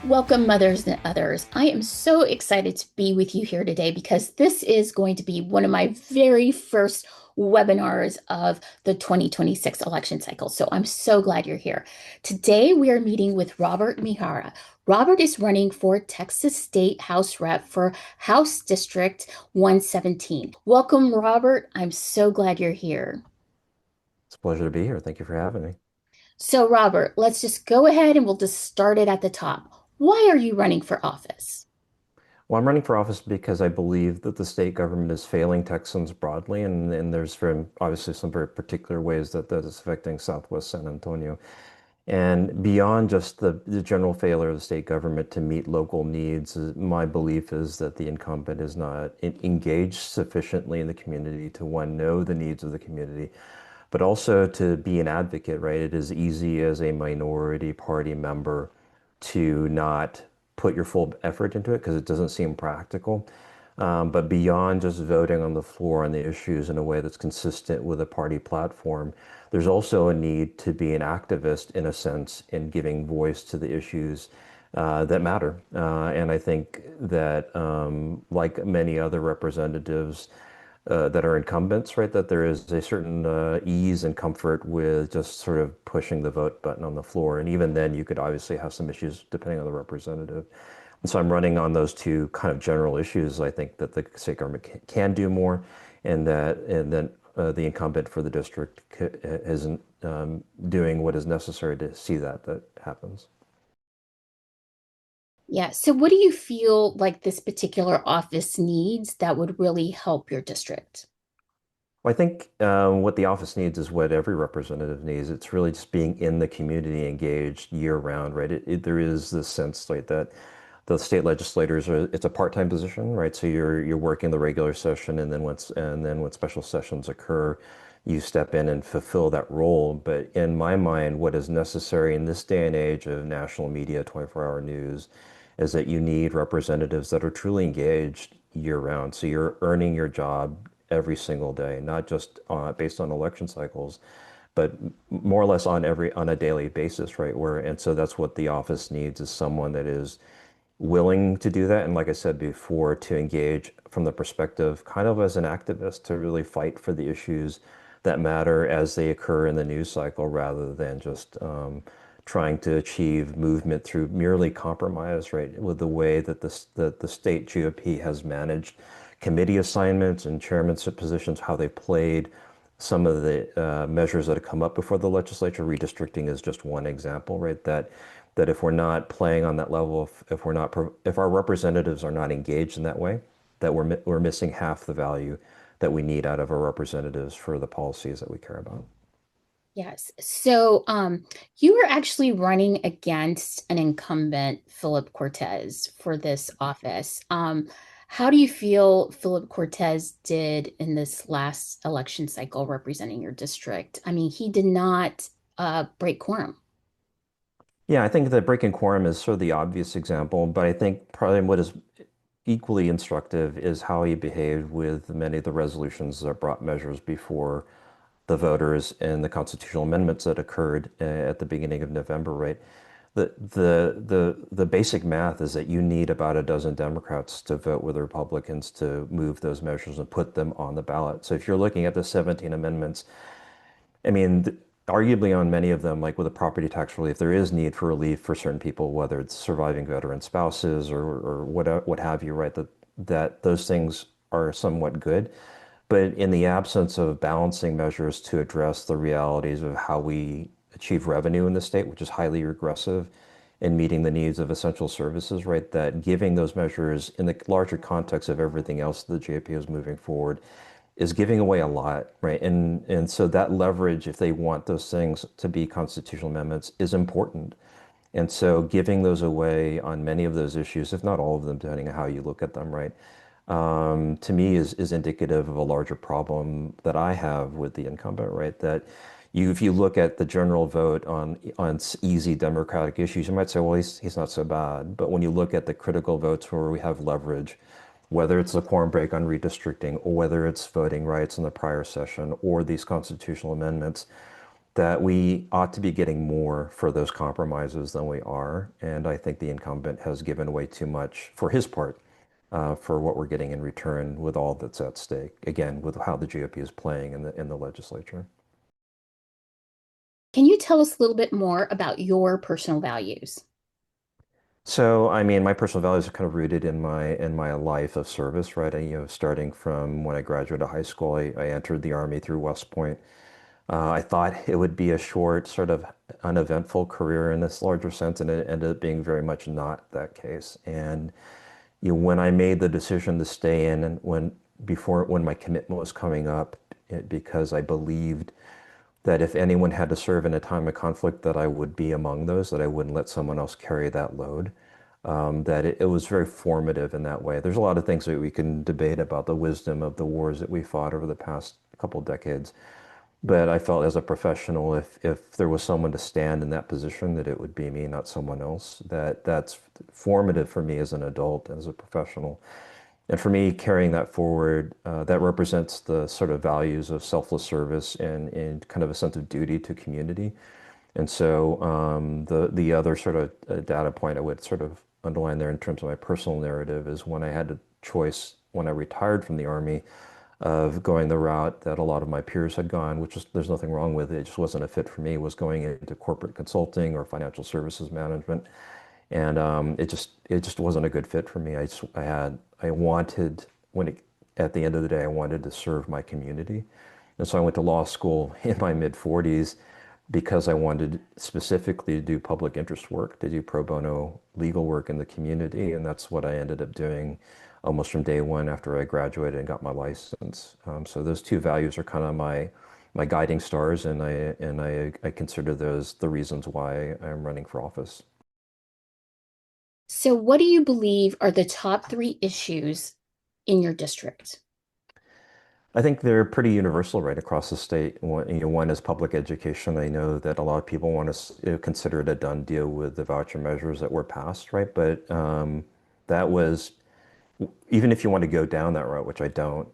Welcome, mothers and others. I am so excited to be with you here today because this is going to be one of my very first webinars of the 2026 election cycle. So I'm so glad you're here. Today, we are meeting with Robert Mihara. Robert is running for Texas State House Rep for House District 117. Welcome, Robert. I'm so glad you're here. It's a pleasure to be here. Thank you for having me. So, Robert, let's just go ahead and we'll just start it at the top. Why are you running for office? Well, I'm running for office because I believe that the state government is failing Texans broadly, and there's obviously some very particular ways that that is affecting Southwest San Antonio. And beyond just the general failure of the state government to meet local needs, my belief is that the incumbent is not engaged sufficiently in the community to, one, know the needs of the community, but also to be an advocate, right? It is easy as a minority party member to not put your full effort into it because it doesn't seem practical. But beyond just voting on the floor on the issues in a way that's consistent with a party platform, there's also a need to be an activist in a sense in giving voice to the issues that matter. And I think that, like many other representatives, that are incumbents, right? That there is a certain ease and comfort with just sort of pushing the vote button on the floor. And even then, you could obviously have some issues depending on the representative. And so I'm running on those two kind of general issues. I think that the state government can do more, and then the incumbent for the district isn't doing what is necessary to see that happens. Yeah. So, what do you feel like this particular office needs that would really help your district? Well, I think what the office needs is what every representative needs. It's really just being in the community, engaged year round, right? There is this sense like that the state legislators are, it's a part-time position, right? So you're working the regular session, and then when special sessions occur, you step in and fulfill that role. But in my mind, what is necessary in this day and age of national media, 24-hour news, is that you need representatives that are truly engaged year round. So you're earning your job every single day, not just based on election cycles, but more or less on a daily basis, right? And so that's what the office needs, is someone that is willing to do that. And like I said before, to engage from the perspective kind of as an activist, to really fight for the issues that matter as they occur in the news cycle, rather than just trying to achieve movement through merely compromise, right? With the way that the state GOP has managed committee assignments and chairmanship positions, how they played some of the measures that have come up before the legislature. Redistricting is just one example, right? That if we're not playing on that level, if our representatives are not engaged in that way, that we're missing half the value that we need out of our representatives for the policies that we care about. Yes. So, you were actually running against an incumbent, Philip Cortez, for this office. How do you feel Philip Cortez did in this last election cycle representing your district? I mean, he did not break quorum. Yeah, I think that breaking quorum is sort of the obvious example, but I think probably what is equally instructive is how he behaved with many of the resolutions that brought measures before the voters and the constitutional amendments that occurred at the beginning of November, right? The basic math is that you need about a dozen Democrats to vote with the Republicans to move those measures and put them on the ballot. So if you're looking at the 17 amendments, I mean, arguably on many of them, like with the property tax relief, there is need for relief for certain people, whether it's surviving veteran spouses or what have you, right? That those things are somewhat good. But in the absence of balancing measures to address the realities of how we achieve revenue in the state, which is highly regressive, in meeting the needs of essential services, right? That giving those measures in the larger context of everything else the JP is moving forward is giving away a lot, right? And so that leverage, if they want those things to be constitutional amendments, is important. And so giving those away on many of those issues, if not all of them, depending on how you look at them, right, to me is indicative of a larger problem that I have with the incumbent, right? That if you look at the general vote on easy democratic issues, you might say, well, he's not so bad. But when you look at the critical votes where we have leverage, whether it's the quorum break on redistricting, or whether it's voting rights in the prior session, or these constitutional amendments, that we ought to be getting more for those compromises than we are. And I think the incumbent has given away too much for his part, for what we're getting in return with all that's at stake. Again, with how the GOP is playing in the legislature. Can you tell us a little bit more about your personal values? So, I mean, my personal values are kind of rooted in my life of service, right? Starting from when I graduated high school, I entered the Army through West Point. I thought it would be a short, sort of uneventful career in this larger sense, and it ended up being very much not that case. And when I made the decision to stay in, and when my commitment was coming up, because I believed that if anyone had to serve in a time of conflict, that I would be among those, that I wouldn't let someone else carry that load. That it was very formative in that way. There's a lot of things that we can debate about the wisdom of the wars that we fought over the past couple decades. But I felt as a professional, if there was someone to stand in that position, that it would be me, not someone else. That's formative for me as an adult, as a professional. And for me, carrying that forward, that represents the sort of values of selfless service and kind of a sense of duty to community. And so the other sort of data point I would sort of underline there in terms of my personal narrative is when I had a choice when I retired from the Army of going the route that a lot of my peers had gone, which is there's nothing wrong with it. It just wasn't a fit for me, was going into corporate consulting or financial services management. And it just wasn't a good fit for me. I wanted at the end of the day I wanted to serve my community. And so I went to law school in my mid 40s because I wanted specifically to do public interest work, to do pro bono legal work in the community. And that's what I ended up doing almost from day one after I graduated and got my license. So those two values are kind of my guiding stars, and I consider those the reasons why I'm running for office. So, what do you believe are the top three issues in your district? I think they're pretty universal right across the state. One is public education. I know that a lot of people want to consider it a done deal with the voucher measures that were passed, right? But that was even if you want to go down that route, which I don't,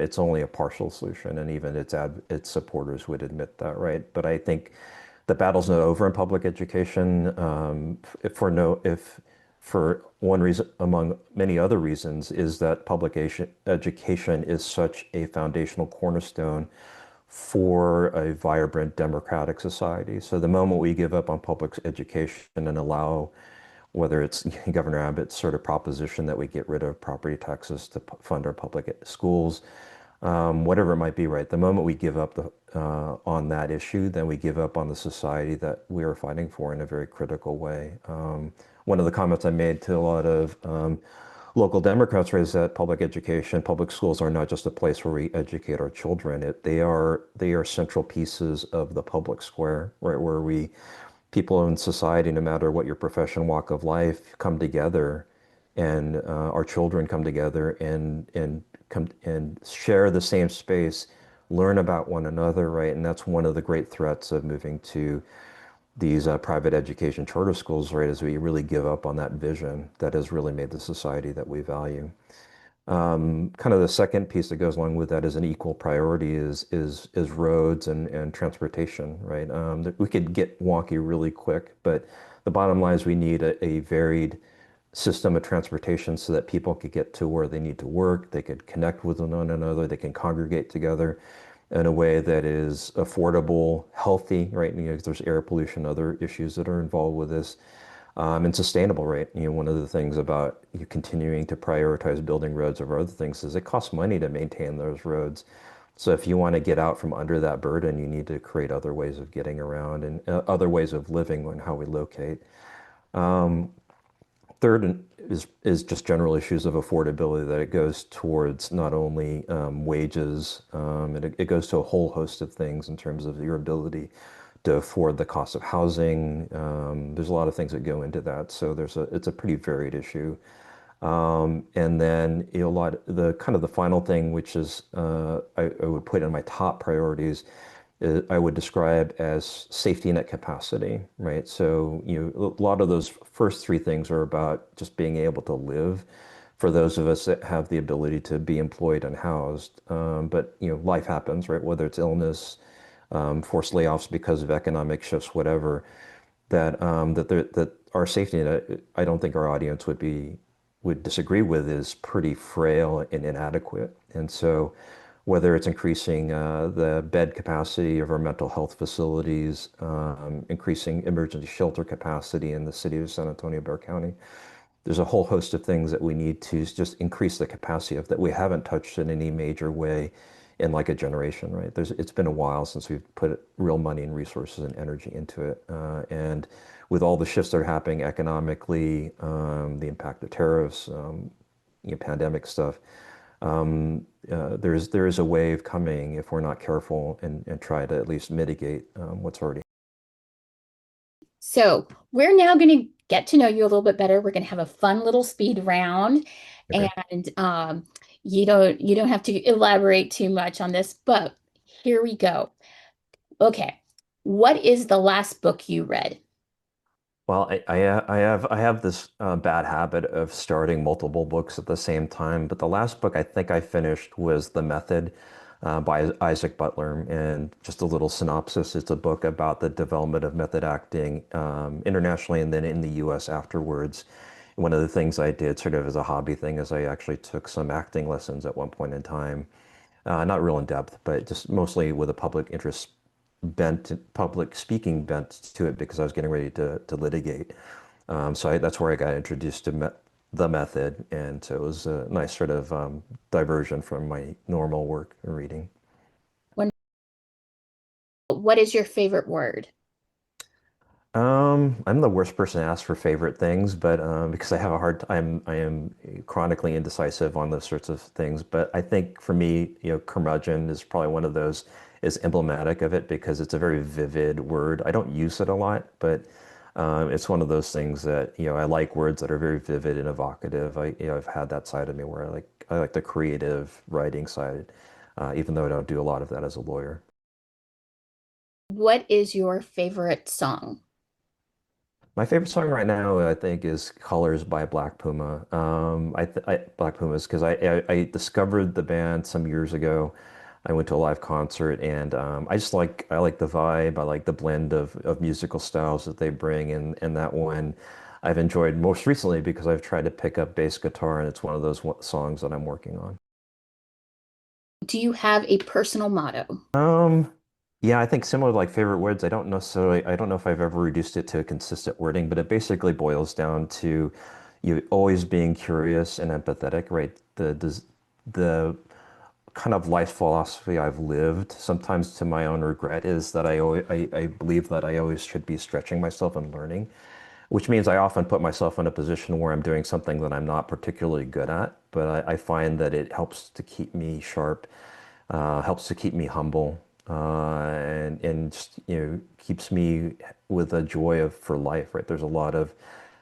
it's only a partial solution, and even its supporters would admit that, right? But I think the battle's not over in public education. If for one reason among many other reasons is that education is such a foundational cornerstone for a vibrant democratic society. So the moment we give up on public education and allow whether it's Governor Abbott's sort of proposition that we get rid of property taxes to fund our public schools, whatever it might be, right? The moment we give up on that issue, then we give up on the society that we are fighting for in a very critical way. One of the comments I made to a lot of local Democrats is that public education, public schools are not just a place where we educate our children. They are central pieces of the public square, right? Where we people in society, no matter what your profession, walk of life, come together, and our children come together and come and share the same space, learn about one another, right? And that's one of the great threats of moving to these private education charter schools, right? Is we really give up on that vision that has really made the society that we value. Kind of the second piece that goes along with that is an equal priority is roads and transportation, right? We could get wonky really quick, but the bottom line is we need a varied system of transportation so that people could get to where they need to work, they could connect with one another, they can congregate together in a way that is affordable, healthy, right? There's air pollution, other issues that are involved with this, and sustainable, right? One of the things about you continuing to prioritize building roads over other things is it costs money to maintain those roads. So if you want to get out from under that burden, you need to create other ways of getting around and other ways of living and how we locate. Third is just general issues of affordability that it goes towards not only wages, it goes to a whole host of things in terms of your ability to afford the cost of housing. There's a lot of things that go into that. So it's a pretty varied issue. And then a lot the kind of the final thing, which is I would put in my top priorities, I would describe as safety net capacity, right? So a lot of those first three things are about just being able to live for those of us that have the ability to be employed and housed. But life happens, right? Whether it's illness, forced layoffs because of economic shifts, whatever, that our safety net, I don't think our audience would disagree with, is pretty frail and inadequate. And so whether it's increasing the bed capacity of our mental health facilities, increasing emergency shelter capacity in the city of San Antonio, Bexar County, there's a whole host of things that we need to just increase the capacity of that we haven't touched in any major way in like a generation, right? It's been a while since we've put real money and resources and energy into it. And with all the shifts that are happening economically, the impact of tariffs, pandemic stuff, there is a wave coming if we're not careful and try to at least mitigate what's already. So we're now going to get to know you a little bit better. We're going to have a fun little speed round, Okay. and you don't have to elaborate too much on this, but here we go. Okay, what is the last book you read? Well, I have this bad habit of starting multiple books at the same time. But the last book I think I finished was The Method by Isaac Butler. And just a little synopsis: it's a book about the development of method acting internationally and then in the U.S. afterwards. One of the things I did sort of as a hobby thing is I actually took some acting lessons at one point in time. Not real in depth, but just mostly with a public interest bent, public speaking bent to it because I was getting ready to litigate. That's where I got introduced to the method, and so it was a nice sort of diversion from my normal work and reading. When, what is your favorite word? I'm the worst person to ask for favorite things, but because I am chronically indecisive on those sorts of things. But I think for me, curmudgeon is probably one of those is emblematic of it because it's a very vivid word. I don't use it a lot, but it's one of those things that, I like words that are very vivid and evocative. I've had that side of me where I like the creative writing side, even though I don't do a lot of that as a lawyer. What is your favorite song? My favorite song right now, I think, is "Colors" by Black Puma. Black Pumas because I discovered the band some years ago. I went to a live concert and I like the vibe. I like the blend of musical styles that they bring, and that one I've enjoyed most recently because I've tried to pick up bass guitar, and it's one of those songs that I'm working on. Do you have a personal motto? Um, yeah, I think similar to like favorite words, I don't know if I've ever reduced it to a consistent wording, but it basically boils down to you always being curious and empathetic, right? The kind of life philosophy I've lived, sometimes to my own regret, is that I believe that I always should be stretching myself and learning, which means I often put myself in a position where I'm doing something that I'm not particularly good at, but I find that it helps to keep me sharp, helps to keep me humble, and just, keeps me with a joy of for life, right? There's a lot of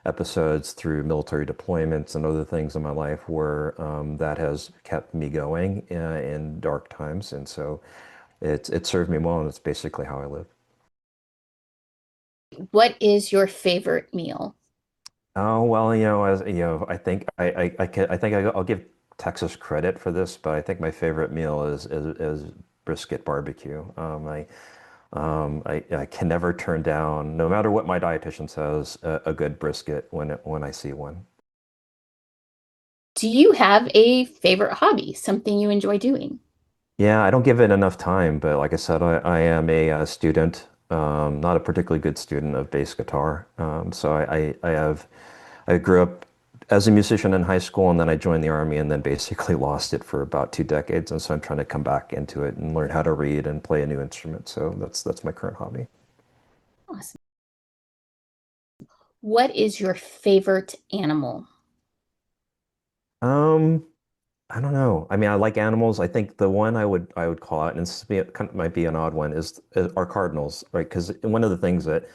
episodes through military deployments and other things in my life where that has kept me going in dark times, and so it served me well, and it's basically how I live. What is your favorite meal? Oh, well, as I think I think I'll give Texas credit for this, but I think my favorite meal is brisket barbecue. I can never turn down, no matter what my dietitian says, a good brisket when I see one. Do you have a favorite hobby, something you enjoy doing? Yeah, I don't give it enough time, but like I said, I am a, student, not a particularly good student of bass guitar. I grew up as a musician in high school, and then I joined the army, and then basically lost it for about 2 decades. And so I'm trying to come back into it and learn how to read and play a new instrument. So that's my current hobby. Awesome. What is your favorite animal? Um, I don't know. I mean, I like animals. I think the one I would call out, and kind of might be an odd one, is our cardinals, right? Because one of the things that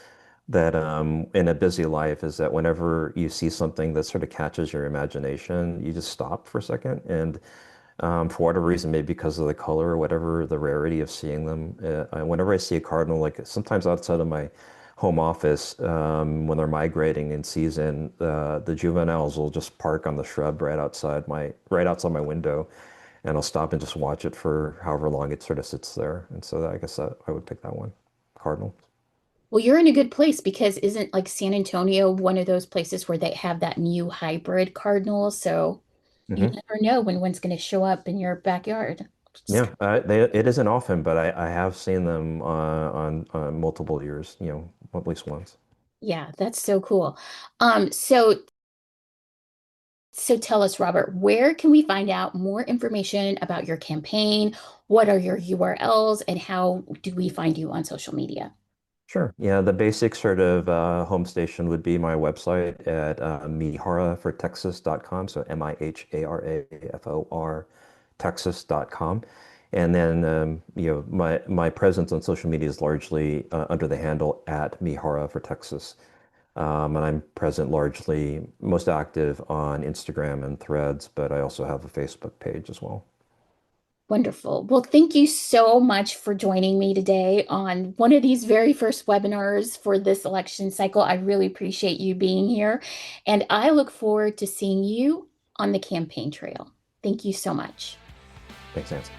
in a busy life is that whenever you see something that sort of catches your imagination, you just stop for a second. And for whatever reason, maybe because of the color or whatever, the rarity of seeing them, whenever I see a cardinal, like sometimes outside of my home office, when they're migrating in season, the juveniles will just park on the shrub right outside my window, and I'll stop and just watch it for however long it sort of sits there. And so I guess I would pick that one, Cardinal. Well, you're in a good place because isn't like San Antonio one of those places where they have that new hybrid cardinal? So you Hmm. never know when one's going to show up in your backyard. Yeah, it isn't often, but I have seen them on multiple years, at least once. Yeah, that's so cool. So tell us, Robert, where can we find out more information about your campaign? What are your URLs and how do we find you on social media? Sure. Yeah, the basic sort of home station would be my website at miharafortexas.com. So Miharafor Texas.com. And then my presence on social media is largely under the handle at Mihara for Texas. And I'm present largely most active on Instagram and Threads, but I also have a Facebook page as well. Wonderful. Well, thank you so much for joining me today on one of these very first webinars for this election cycle. I really appreciate you being here, and I look forward to seeing you on the campaign trail. Thank you so much. Thanks, Nancy.